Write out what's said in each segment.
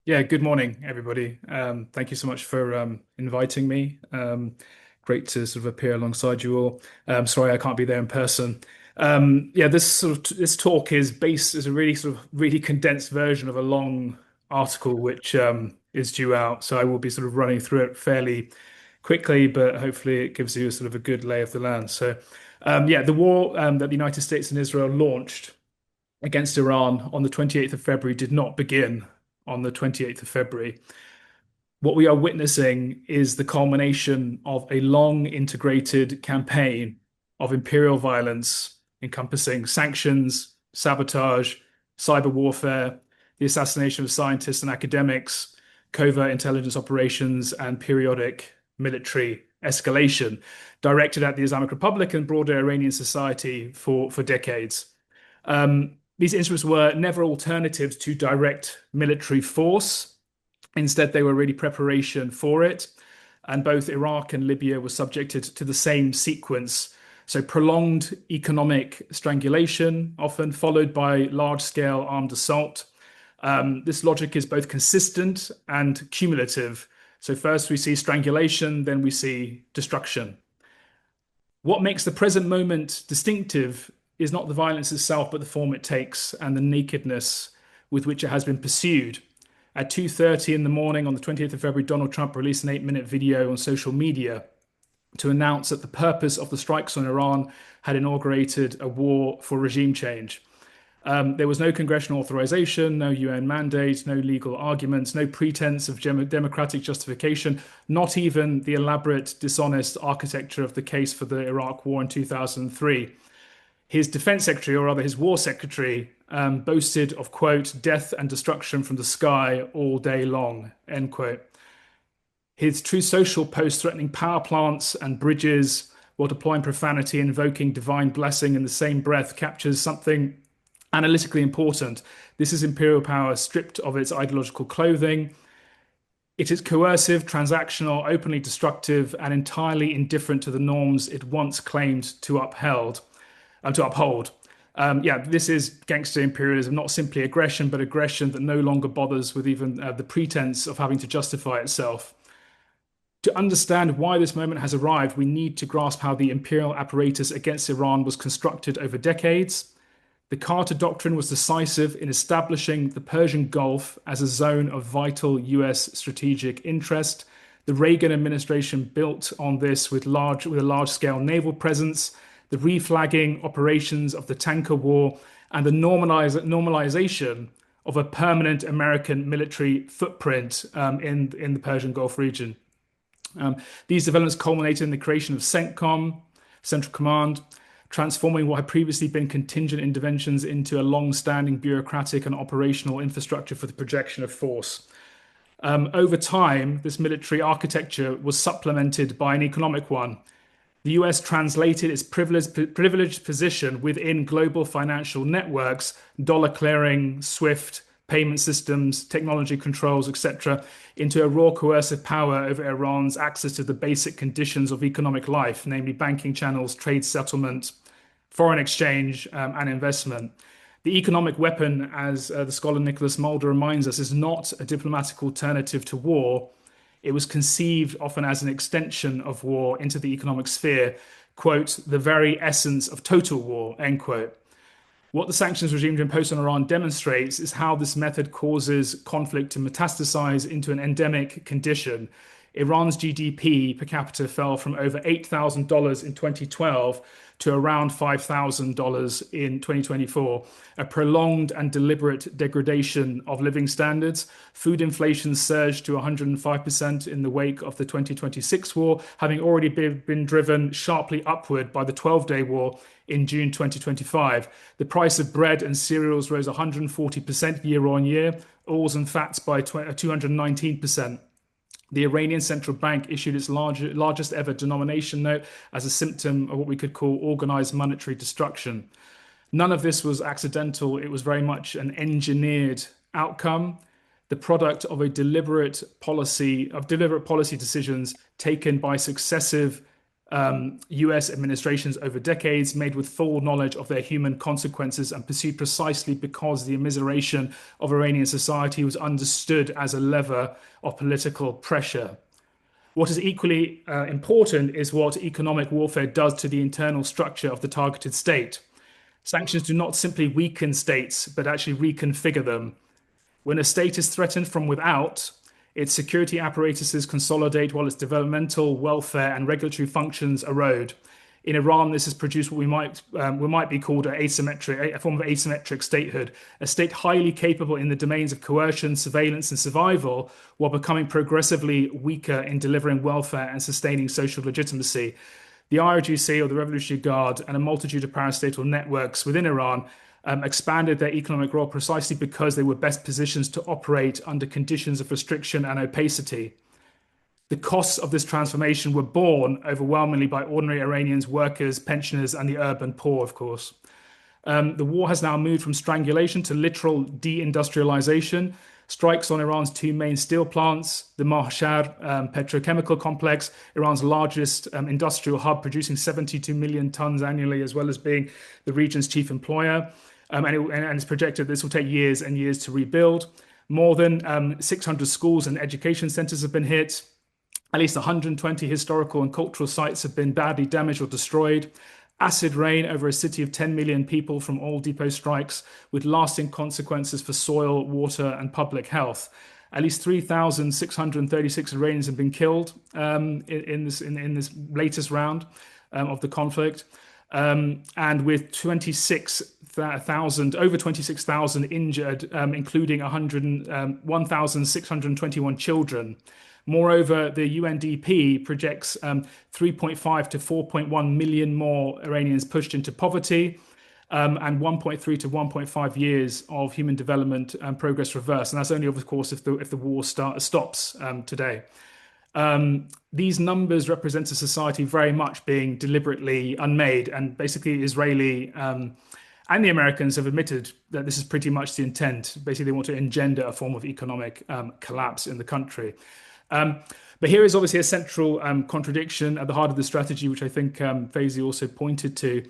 Yeah, good morning, everybody. Thank you so much for inviting me. Great to sort of appear alongside you all. Sorry I can't be there in person. Yeah, this talk is a really sort of really condensed version of a long article which is due out. So I will be sort of running through it fairly quickly, but hopefully it gives you a sort of a good lay of the land. So yeah, the war that the United States and Israel launched against Iran on the 28th of February did not begin on the 28th of February. What we are witnessing is the culmination of a long integrated campaign of imperial violence encompassing sanctions, sabotage, cyber warfare, the assassination of scientists and academics, covert intelligence operations, and periodic military escalation directed at the Islamic Republic and broader Iranian society for decades. These instruments were never alternatives to direct military force. Instead, they were really preparation for it. And both Iraq and Libya were subjected to the same sequence. So, prolonged economic strangulation, often followed by large scale armed assault. This logic is both consistent and cumulative. So, first we see strangulation, then we see destruction. What makes the present moment distinctive is not the violence itself, but the form it takes and the nakedness with which it has been pursued. At 2:30 in the morning on the 20th of February, Donald Trump released an 8-minute video on social media to announce that the purpose of the strikes on Iran had inaugurated a war for regime change. There was no congressional authorization, no UN mandate, no legal arguments, no pretense of democratic justification, not even the elaborate, dishonest architecture of the case for the Iraq war in 2003. His defense secretary, or rather his war secretary, boasted of, quote, death and destruction from the sky all day long, end quote. His True Social post threatening power plants and bridges while deploying profanity, invoking divine blessing in the same breath captures something analytically important. This is imperial power stripped of its ideological clothing. It is coercive, transactional, openly destructive, and entirely indifferent to the norms it once claimed to uphold. Yeah, this is gangster imperialism, not simply aggression, but aggression that no longer bothers with even the pretense of having to justify itself. To understand why this moment has arrived, we need to grasp how the imperial apparatus against Iran was constructed over decades. The Carter Doctrine was decisive in establishing the Persian Gulf as a zone of vital US strategic interest. The Reagan administration built on this with a large-scale naval presence, the reflagging operations of the tanker war, and the normalization of a permanent American military footprint in the Persian Gulf region. These developments culminated in the creation of CENTCOM, Central Command, transforming what had previously been contingent interventions into a long-standing bureaucratic and operational infrastructure for the projection of force. Over time, this military architecture was supplemented by an economic one. The US translated its privileged position within global financial networks, dollar clearing, SWIFT, payment systems, technology controls, etc., into a raw coercive power over Iran's access to the basic conditions of economic life, namely banking channels, trade settlement, foreign exchange, and investment. The economic weapon, as the scholar Nicholas Mulder reminds us, is not a diplomatic alternative to war. It was conceived often as an extension of war into the economic sphere, quote, the very essence of total war, end quote. What the sanctions regime imposed on Iran demonstrates is how this method causes conflict to metastasize into an endemic condition. Iran's GDP per capita fell from over $8,000 in 2012 to around $5,000 in 2024, a prolonged and deliberate degradation of living standards. Food inflation surged to 105% in the wake of the 2026 war, having already been driven sharply upward by the 12-day war in June 2025. The price of bread and cereals rose 140% year on year, oils and fats by 219%. The Iranian central bank issued its largest ever denomination note as a symptom of what we could call organized monetary destruction. None of this was accidental. It was very much an engineered outcome, the product of deliberate policy decisions taken by successive US administrations over decades, made with full knowledge of their human consequences and pursued precisely because the immiseration of Iranian society was understood as a lever of political pressure. What is equally important is what economic warfare does to the internal structure of the targeted state. Sanctions do not simply weaken states, but actually reconfigure them. When a state is threatened from without, its security apparatuses consolidate while its developmental, welfare, and regulatory functions erode. In Iran, this has produced what we might be called a form of asymmetric statehood, a state highly capable in the domains of coercion, surveillance, and survival, while becoming progressively weaker in delivering welfare and sustaining social legitimacy. The IRGC, or the Revolutionary Guard, and a multitude of parastatal networks within Iran expanded their economic role precisely because they were best positioned to operate under conditions of restriction and opacity. The costs of this transformation were borne overwhelmingly by ordinary Iranians, workers, pensioners, and the urban poor, of course. The war has now moved from strangulation to literal deindustrialization. Strikes on Iran's two main steel plants, the Mahshar petrochemical complex, Iran's largest industrial hub, producing 72 million tons annually, as well as being the region's chief employer. And it's projected this will take years and years to rebuild. More than 600 schools and education centers have been hit. At least 120 historical and cultural sites have been badly damaged or destroyed. Acid rain over a city of 10 million people from oil depot strikes with lasting consequences for soil, water, and public health. At least 3,636 Iranians have been killed in this latest round of the conflict. And with over 26,000 injured, including 1,621 children. Moreover, the UNDP projects 3.5 to 4.1 million more Iranians pushed into poverty, and 1.3 to 1.5 years of human development and progress reversed. And that's only, of course, if the war stops today. These numbers represent a society very much being deliberately unmade, and basically Israeli and the Americans have admitted that this is pretty much the intent. Basically, they want to engender a form of economic collapse in the country. But here is obviously a central contradiction at the heart of the strategy, which I think Faizi also pointed to,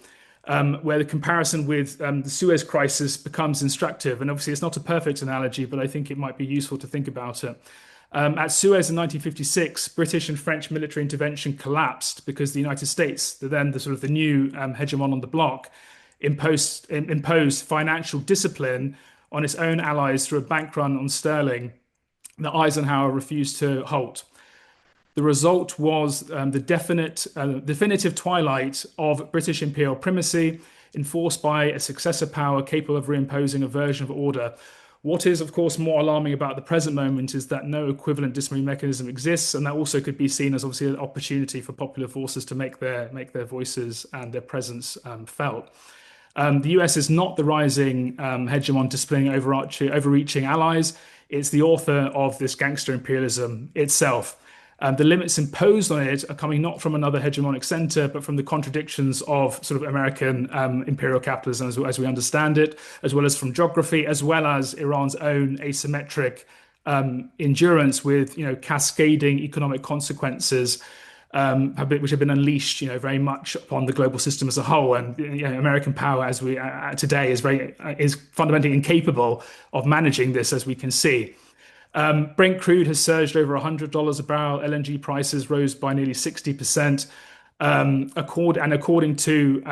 where the comparison with the Suez crisis becomes instructive. And obviously, it's not a perfect analogy, but I think it might be useful to think about it. At Suez in 1956, British and French military intervention collapsed because the United States, the new hegemon on the bloc, imposed financial discipline on its own allies through a bank run on sterling that Eisenhower refused to halt. The result was the definitive twilight of British imperial primacy, enforced by a successor power capable of reimposing a version of order. What is, of course, more alarming about the present moment is that no equivalent disciplinary mechanism exists, and that also could be seen as obviously an opportunity for popular forces to make their voices and their presence felt. The US is not the rising hegemon displaying overreaching allies. It's the author of this gangster imperialism itself. The limits imposed on it are coming not from another hegemonic center, but from the contradictions of sort of American imperial capitalism as we understand it, as well as from geography, as well as Iran's own asymmetric endurance with cascading economic consequences which have been unleashed very much upon the global system as a whole. And American power as we today is fundamentally incapable of managing this, as we can see. Brent crude has surged over $100 a barrel. LNG prices rose by nearly 60%. According to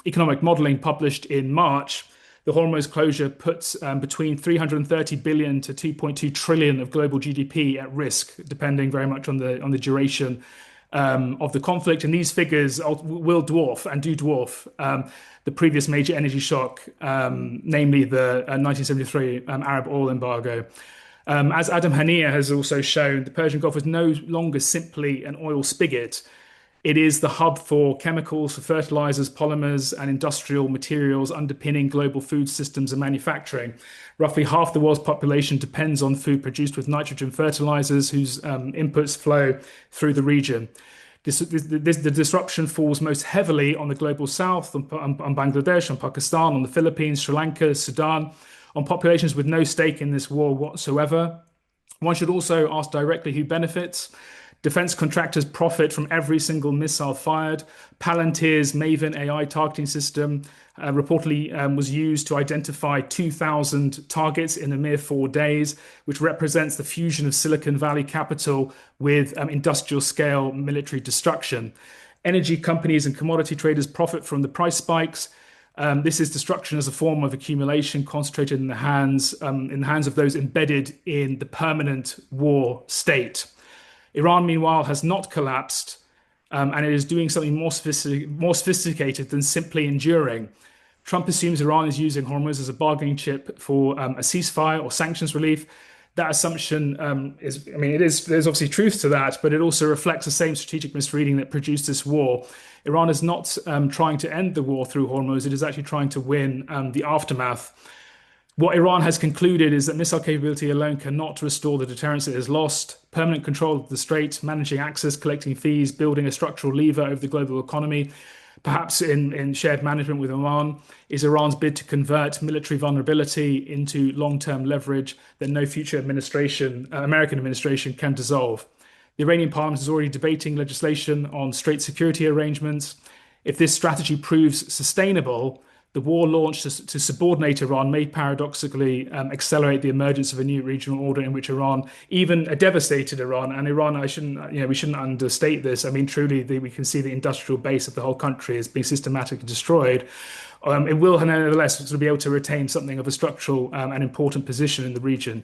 economic modeling published in March, the Hormuz closure puts between 330 billion to 2.2 trillion of global GDP at risk, depending very much on the duration of the conflict. And these figures will dwarf and do dwarf the previous major energy shock, namely the 1973 Arab oil embargo. As Adam Haniya has also shown, the Persian Gulf is no longer simply an oil spigot. It is the hub for chemicals, for fertilizers, polymers, and industrial materials underpinning global food systems and manufacturing. Roughly half the world's population depends on food produced with nitrogen fertilizers, whose inputs flow through the region. The disruption falls most heavily on the global south, on Bangladesh, on Pakistan, on the Philippines, Sri Lanka, Sudan, on populations with no stake in this war whatsoever. One should also ask directly who benefits. Defense contractors profit from every single missile fired. Palantir's Maven AI targeting system reportedly was used to identify 2,000 targets in a mere 4 days, which represents the fusion of Silicon Valley capital with industrial scale military destruction. Energy companies and commodity traders profit from the price spikes. This is destruction as a form of accumulation concentrated in the hands of those embedded in the permanent war state. Iran, meanwhile, has not collapsed, and it is doing something more sophisticated than simply enduring. Trump assumes Iran is using Hormuz as a bargaining chip for a ceasefire or sanctions relief. That assumption there's obviously truth to that, but it also reflects the same strategic misreading that produced this war. Iran is not trying to end the war through Hormuz, it is actually trying to win the aftermath. What Iran has concluded is that missile capability alone cannot restore the deterrence it has lost. Permanent control of the strait, managing access, collecting fees, building a structural lever over the global economy, perhaps in shared management with Oman, is Iran's bid to convert military vulnerability into long-term leverage that no future American administration can dissolve. The Iranian parliament is already debating legislation on strait security arrangements. If this strategy proves sustainable, the war launched to subordinate Iran may paradoxically accelerate the emergence of a new regional order in which Iran, even a devastated Iran, and Iran, we shouldn't understate this. I mean, truly, we can see the industrial base of the whole country is being systematically destroyed. It will, nevertheless, sort of be able to retain something of a structural and important position in the region.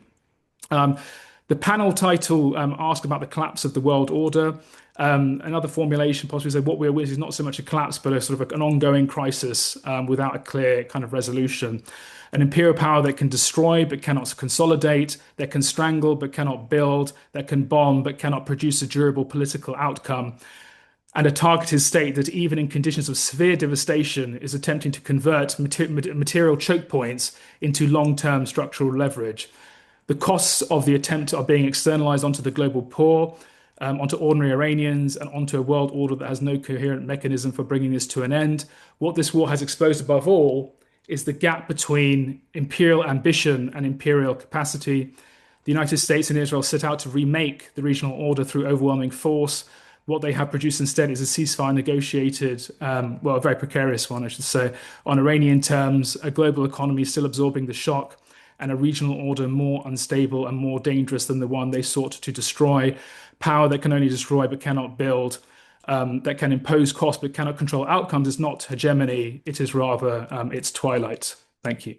The panel title asked about the collapse of the world order. Another formulation possibly said what we're with is not so much a collapse, but a sort of an ongoing crisis without a clear kind of resolution. An imperial power that can destroy but cannot consolidate, that can strangle but cannot build, that can bomb but cannot produce a durable political outcome. And a targeted state that, even in conditions of severe devastation, is attempting to convert material choke points into long-term structural leverage. The costs of the attempt are being externalized onto the global poor, onto ordinary Iranians, and onto a world order that has no coherent mechanism for bringing this to an end. What this war has exposed above all is the gap between imperial ambition and imperial capacity. The United States and Israel set out to remake the regional order through overwhelming force. What they have produced instead is a ceasefire negotiated, a very precarious one, I should say, on Iranian terms, a global economy still absorbing the shock, and a regional order more unstable and more dangerous than the one they sought to destroy. Power that can only destroy but cannot build, that can impose cost but cannot control outcomes is not hegemony, it is rather its twilight. Thank you.